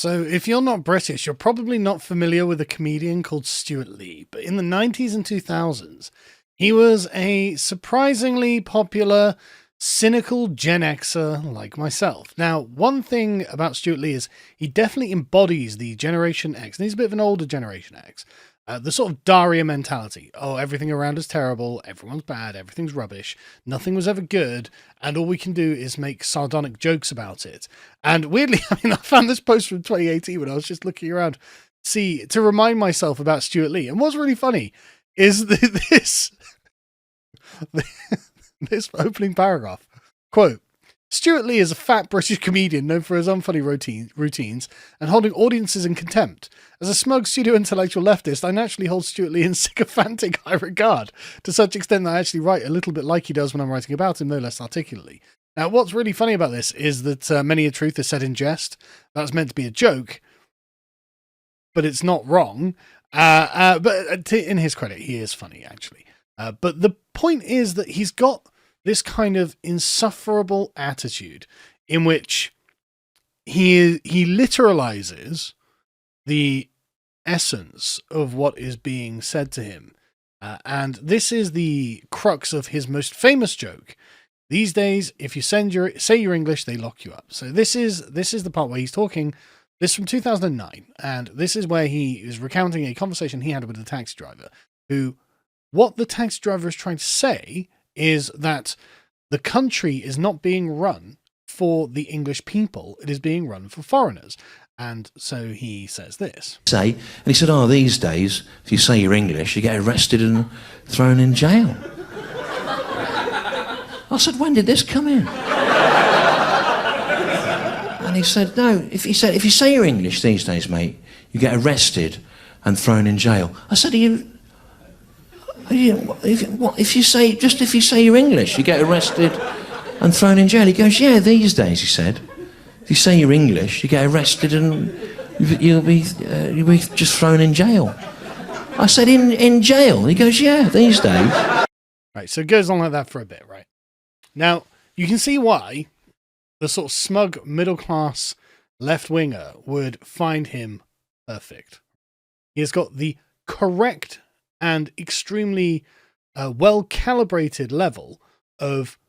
So, if you're not British, you're probably not familiar with a comedian called Stuart Lee, but in the 90s and 2000s, he was a surprisingly popular, cynical Gen Xer like myself. Now, one thing about Stuart Lee is he definitely embodies the Generation X, and he's a bit of an older Generation X. The sort of Daria mentality. Oh, everything around is terrible, everyone's bad, everything's rubbish, nothing was ever good, and all we can do is make sardonic jokes about it. And weirdly, I found this post from 2018 when I was just looking around to remind myself about Stuart Lee. And what's really funny is this this opening paragraph. Quote, Stuart Lee is a fat British comedian known for his unfunny routines and holding audiences in contempt. As a smug pseudo-intellectual leftist, I naturally hold Stuart Lee in sycophantic high regard, to such extent that I actually write a little bit like he does when I'm writing about him, no less articulately. Now, what's really funny about this is that many a truth is said in jest. That's meant to be a joke, but it's not wrong. But in his credit, he is funny, actually. But the point is that he's got this kind of insufferable attitude in which he literalizes the essence of what is being said to him. And this is the crux of his most famous joke. These days, if you say you're English, they lock you up. So this is the part where he's talking. This is from 2009. And this is where he is recounting a conversation he had with a taxi driver what the taxi driver is trying to say is that the country is not being run for the English people. It is being run for foreigners. And so he says this. And he said, these days, if you say you're English, you get arrested and thrown in jail. I said, when did this come in? And he said, no, if you say you're English these days, mate, you get arrested and thrown in jail. I said, if you say you're English, you get arrested and thrown in jail. He goes, yeah, these days, he said. If you say you're English, you get arrested and you'll be just thrown in jail. I said, in jail? He goes, yeah, these days. Right, so it goes on like that for a bit, right? Now, you can see why the sort of smug middle-class left-winger would find him perfect. He has got the correct and extremely well-calibrated level of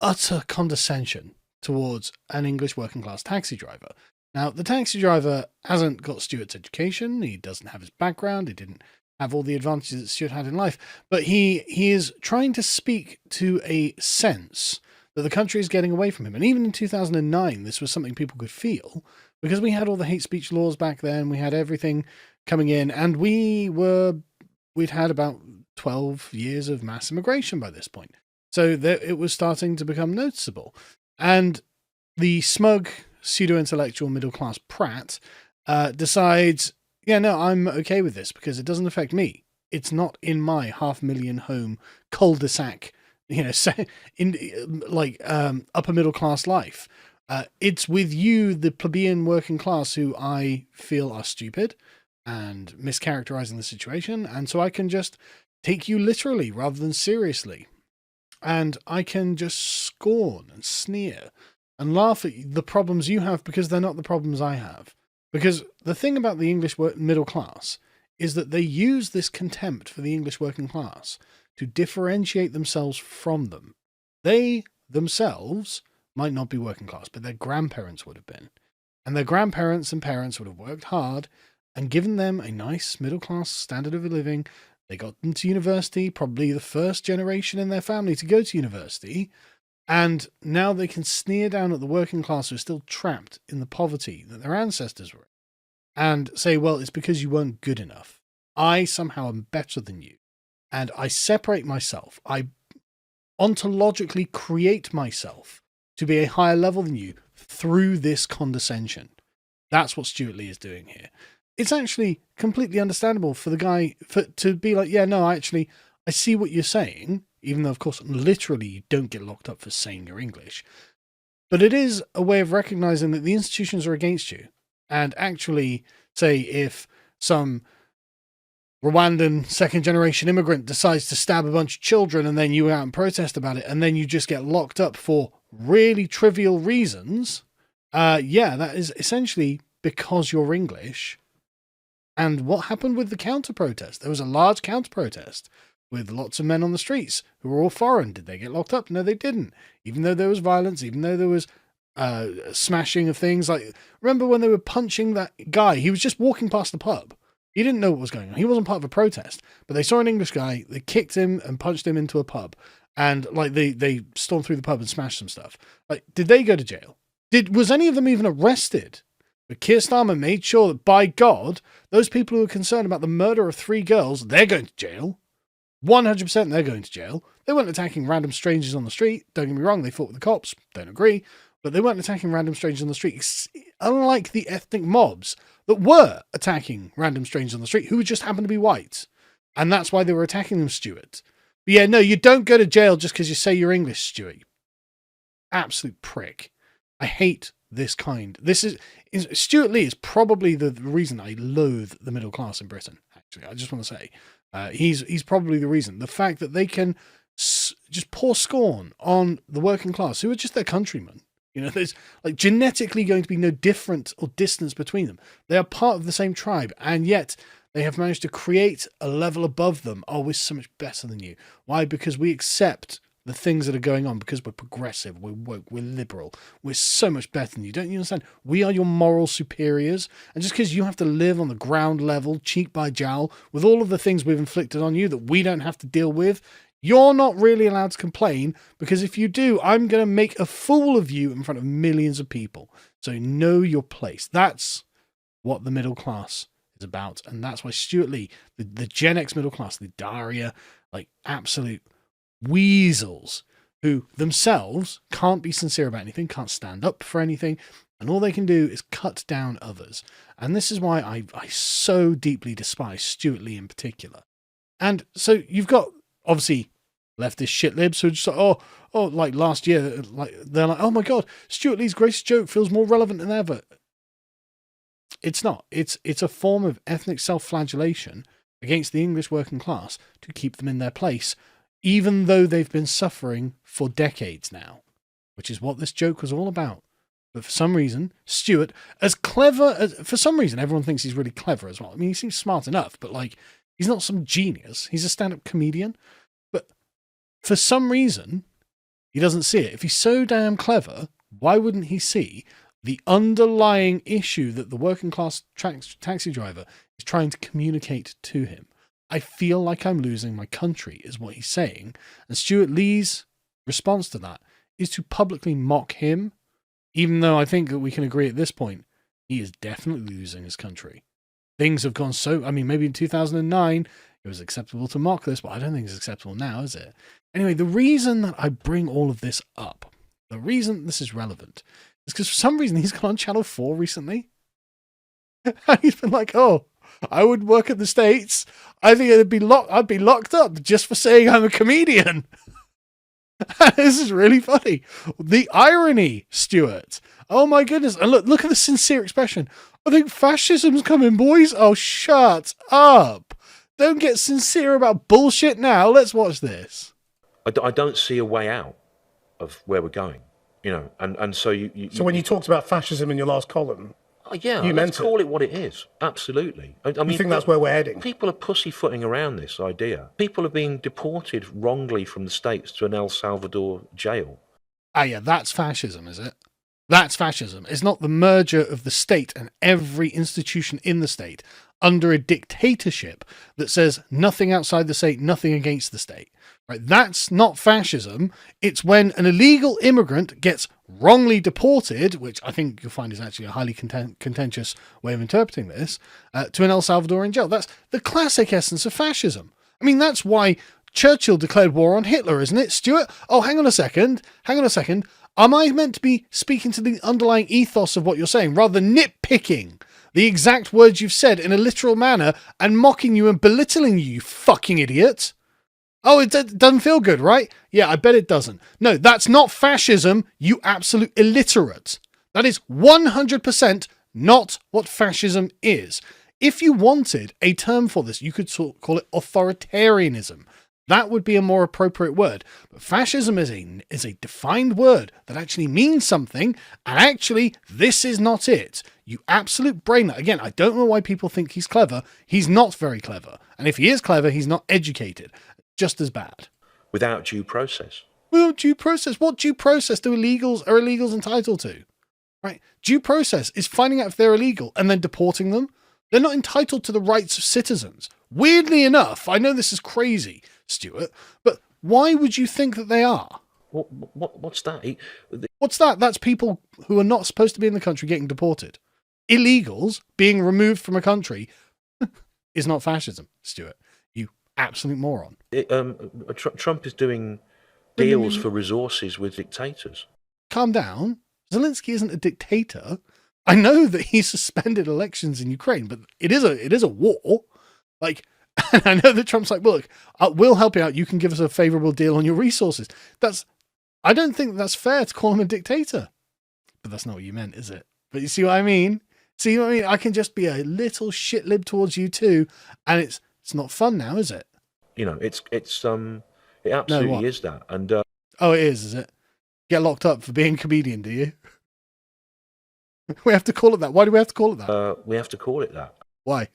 utter condescension towards an English working-class taxi driver. Now, the taxi driver hasn't got Stuart's education, he doesn't have his background, he didn't have all the advantages that Stuart had in life, but he is trying to speak to a sense that the country is getting away from him. And even in 2009, this was something people could feel, because we had all the hate speech laws back then, we had everything coming in, and we'd had about 12 years of mass immigration by this point. So it was starting to become noticeable. And the smug, pseudo-intellectual middle-class prat decides, yeah, no, I'm okay with this because it doesn't affect me. It's not in my 500,000 home cul-de-sac, upper middle-class life. It's with you, the plebeian working class, who I feel are stupid and mischaracterizing the situation, and so I can just take you literally rather than seriously. And I can just scorn and sneer and laugh at the problems you have because they're not the problems I have. Because the thing about the English middle class is that they use this contempt for the English working class to differentiate themselves from them. They themselves might not be working class, but their grandparents would have been. And their grandparents and parents would have worked hard and given them a nice middle-class standard of living. They got them to university, probably the first generation in their family to go to university, and now they can sneer down at the working class who are still trapped in the poverty that their ancestors were in, and say, well, it's because you weren't good enough. I somehow am better than you, and I separate myself. I ontologically create myself to be a higher level than you through this condescension. That's what Stuart Lee is doing here. It's actually completely understandable for the guy to be like, yeah, no, I see what you're saying, even though, of course, literally you don't get locked up for saying you're English. But it is a way of recognizing that the institutions are against you. And actually, say, if some Rwandan second-generation immigrant decides to stab a bunch of children and then you go out and protest about it, and then you just get locked up for really trivial reasons, that is essentially because you're English. And what happened with the counter-protest? There was a large counter-protest with lots of men on the streets who were all foreign. Did they get locked up? No, they didn't. Even though there was violence, even though there was smashing of things. Like, remember when they were punching that guy? He was just walking past the pub. He didn't know what was going on. He wasn't part of a protest. But they saw an English guy, they kicked him and punched him into a pub. And like they stormed through the pub and smashed some stuff. Like, did they go to jail? Was any of them even arrested? But Keir Starmer made sure that, by God, those people who were concerned about the murder of 3 girls, they're going to jail. 100% they're going to jail. They weren't attacking random strangers on the street. Don't get me wrong, they fought with the cops. Don't agree. But they weren't attacking random strangers on the street. Unlike the ethnic mobs that were attacking random strangers on the street who just happened to be white. And that's why they were attacking them, Stuart. But yeah, no, you don't go to jail just because you say you're English, Stuart. Absolute prick. I hate this kind. Stuart Lee is probably the reason I loathe the middle class in Britain. Actually, I just want to say he's probably the reason. The fact that they can just pour scorn on the working class, who are just their countrymen. You know, there's like genetically going to be no difference or distance between them. They are part of the same tribe, and yet they have managed to create a level above them. Oh, we're so much better than you. Why? Because we accept the things that are going on, because we're progressive, we're woke, we're liberal, we're so much better than you. Don't you understand? We are your moral superiors. And just because you have to live on the ground level, cheek by jowl, with all of the things we've inflicted on you that we don't have to deal with, you're not really allowed to complain, because if you do, I'm going to make a fool of you in front of millions of people. So know your place. That's what the middle class is about. And that's why Stuart Lee, the Gen X middle class, the Daria, like absolute weasels who themselves can't be sincere about anything, can't stand up for anything, and all they can do is cut down others. And this is why I so deeply despise Stuart Lee in particular. And so you've got, obviously, leftist shitlibs who are just like, like last year, like they're like, oh my God, Stuart Lee's greatest joke feels more relevant than ever. It's not. It's a form of ethnic self-flagellation against the English working class to keep them in their place, even though they've been suffering for decades now, which is what this joke was all about. But for some reason, Stuart, as clever as, for some reason, everyone thinks he's really clever as well. I mean, he seems smart enough, but like, he's not some genius. He's a stand-up comedian. But for some reason, he doesn't see it. If he's so damn clever, why wouldn't he see the underlying issue that the working class taxi driver is trying to communicate to him? I feel like I'm losing my country, is what he's saying. And Stuart Lee's response to that is to publicly mock him, even though I think that we can agree at this point, he is definitely losing his country. Things have gone so, I mean, maybe in 2009, it was acceptable to mock this, but I don't think it's acceptable now, is it? Anyway, the reason that I bring all of this up, the reason this is relevant, is because for some reason he's gone on Channel 4 recently. He's been like, oh, I would work at the States. I think I'd be locked up just for saying I'm a comedian. This is really funny. The irony, Stuart. Oh my goodness. And look at the sincere expression. I think fascism's coming, boys. Oh, shut up. Don't get sincere about bullshit now. Let's watch this. I don't see a way out of where we're going, you know. And so So when you talked about fascism in your last column, yeah, you let's call it what it is. Absolutely. I mean, you think that's where we're heading? People are pussyfooting around this idea. People are being deported wrongly from the States to an El Salvador jail. Ah, yeah, that's fascism, is it? That's fascism. It's not the merger of the state and every institution in the state under a dictatorship that says nothing outside the state, nothing against the state. Right? That's not fascism. It's when an illegal immigrant gets wrongly deported, which I think you'll find is actually a highly contentious way of interpreting this, to an El Salvadorian jail. That's the classic essence of fascism. I mean, that's why Churchill declared war on Hitler, isn't it, Stuart? Oh, hang on a second. Am I meant to be speaking to the underlying ethos of what you're saying, rather than nitpicking the exact words you've said in a literal manner and mocking you and belittling you fucking idiot? Oh, it doesn't feel good, right? Yeah, I bet it doesn't. No, that's not fascism, you absolute illiterate. That is 100% not what fascism is. If you wanted a term for this, you could call it authoritarianism. That would be a more appropriate word. But fascism is a defined word that actually means something, and actually, this is not it. You absolute brain. Again, I don't know why people think he's clever. He's not very clever. And if he is clever, he's not educated. Just as bad. Without due process. Well, due process. What due process are illegals entitled to? Right? Due process is finding out if they're illegal and then deporting them. They're not entitled to the rights of citizens. Weirdly enough, I know this is crazy, Stuart, but why would you think that they are? What's that? What's that? That's people who are not supposed to be in the country getting deported. Illegals being removed from a country is not fascism, Stuart. You absolute moron. Trump is doing deals for resources with dictators. Calm down. Zelensky isn't a dictator. I know that he suspended elections in Ukraine, but it is a war. Like, and I know that Trump's like, well, look, we'll help you out. You can give us a favorable deal on your resources. I don't think that's fair to call him a dictator. But that's not what you meant, is it? But you see what I mean? See what I mean? I can just be a little shit lib towards you too, and it's not fun now, is it? You know, it absolutely is that. And oh, it is it? Get locked up for being a comedian, do you? We have to call it that. Why do we have to call it that? We have to call it that. Why?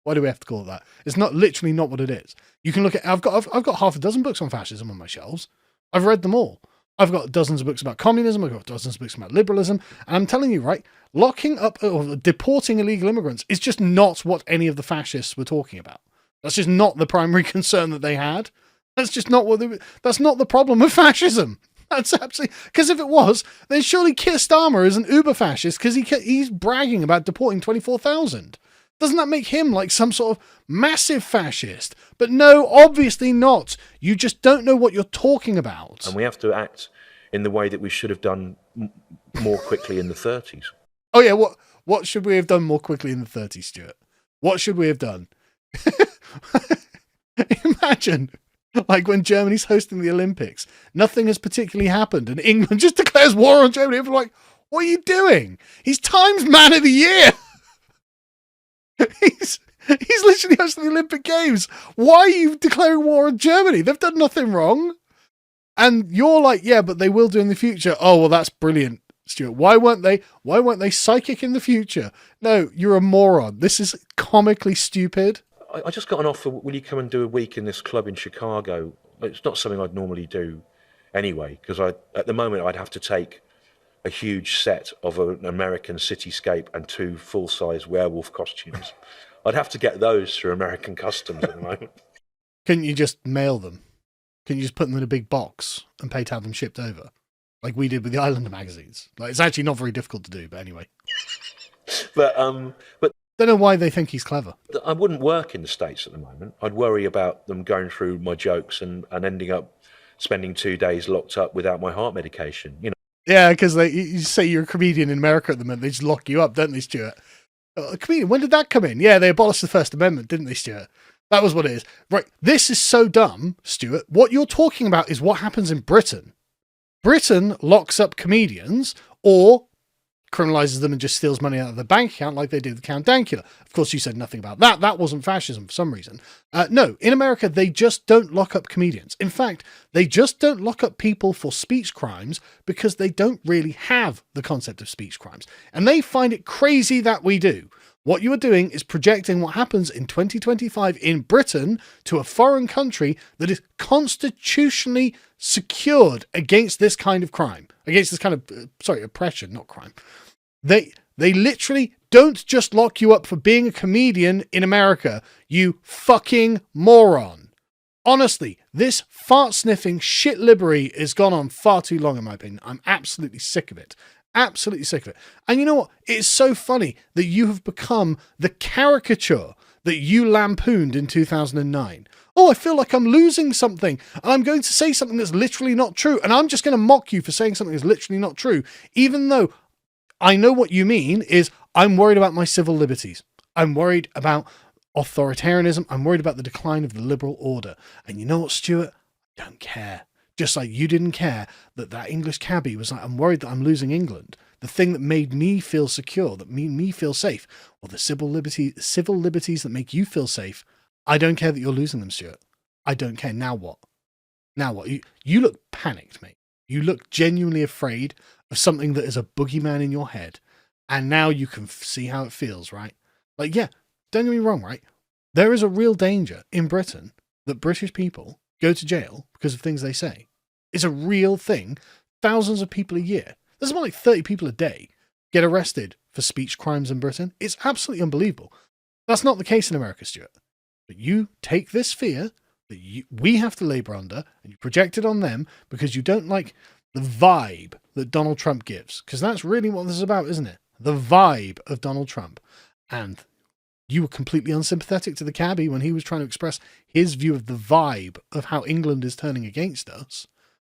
Why do we have to call it that? It's not literally not what it is. You can look at. I've got half a dozen books on fascism on my shelves. I've read them all. I've got dozens of books about communism. I've got dozens of books about liberalism. And I'm telling you, right, locking up or deporting illegal immigrants is just not what any of the fascists were talking about. That's just not the primary concern that they had. That's just not that's not the problem of fascism. That's absolutely, because if it was, then surely Keir Starmer is an uber fascist because he's bragging about deporting 24,000. Doesn't that make him like some sort of massive fascist? But no, obviously not. You just don't know what you're talking about. And we have to act in the way that we should have done more quickly in the 30s. Oh yeah, what should we have done more quickly in the 30s, Stuart? What should we have done? Imagine, like when Germany's hosting the Olympics, nothing has particularly happened, and England just declares war on Germany. Everyone's like, what are you doing? He's Times Man of the Year. He's literally hosting the Olympic Games. Why are you declaring war on Germany? They've done nothing wrong. And you're like, yeah, but they will do in the future. Oh, well, that's brilliant, Stuart. Why weren't they psychic in the future? No, you're a moron. This is comically stupid. I just got an offer. Will you come and do a week in this club in Chicago? It's not something I'd normally do anyway, because at the moment I'd have to take a huge set of an American cityscape and 2 full-size werewolf costumes. I'd have to get those through American customs at the moment. Couldn't you just mail them? Couldn't you just put them in a big box and pay to have them shipped over? Like we did with the Islander magazines. Like, it's actually not very difficult to do, but anyway. But don't know why they think he's clever. I wouldn't work in the States at the moment. I'd worry about them going through my jokes and ending up spending 2 days locked up without my heart medication, you know. Yeah, because you say you're a comedian in America at the moment, they just lock you up, don't they, Stuart? A comedian, when did that come in? Yeah, they abolished the First Amendment, didn't they, Stuart? That was what it is. Right, this is so dumb, Stuart. What you're talking about is what happens in Britain. Britain locks up comedians or criminalizes them and just steals money out of the bank account like they did with Count Dankula. Of course, you said nothing about that. That wasn't fascism for some reason. No, in America, they just don't lock up comedians. In fact, they just don't lock up people for speech crimes because they don't really have the concept of speech crimes. And they find it crazy that we do. What you are doing is projecting what happens in 2025 in Britain to a foreign country that is constitutionally secured against this kind of crime, against this kind of, oppression, not crime. They literally don't just lock you up for being a comedian in America, you fucking moron. Honestly, this fart-sniffing shit liberty has gone on far too long, in my opinion. I'm absolutely sick of it. Absolutely sick of it. And you know what? It's so funny that you have become the caricature that you lampooned in 2009. Oh, I feel like I'm losing something and I'm going to say something that's literally not true. And I'm just going to mock you for saying something that's literally not true. Even though I know what you mean is I'm worried about my civil liberties. I'm worried about authoritarianism. I'm worried about the decline of the liberal order. And you know what, Stuart? I don't care. Just like you didn't care that English cabbie was like, I'm worried that I'm losing England. The thing that made me feel secure, that made me feel safe, or the civil liberties that make you feel safe. I don't care that you're losing them, Stuart. I don't care. Now what? Now what? You look panicked, mate. You look genuinely afraid of something that is a boogeyman in your head. And now you can see how it feels, right? Like, yeah, don't get me wrong, right? There is a real danger in Britain that British people go to jail because of things they say. It's a real thing. Thousands of people a year. There's more like 30 people a day get arrested for speech crimes in Britain. It's absolutely unbelievable. That's not the case in America, Stuart. But you take this fear that we have to labour under and you project it on them because you don't like the vibe that Donald Trump gives. Because that's really what this is about, isn't it? The vibe of Donald Trump. And you were completely unsympathetic to the cabbie when he was trying to express his view of the vibe of how England is turning against us.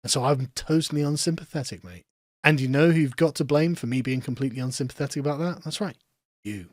And so I'm totally unsympathetic, mate. And you know who you've got to blame for me being completely unsympathetic about that? That's right. You.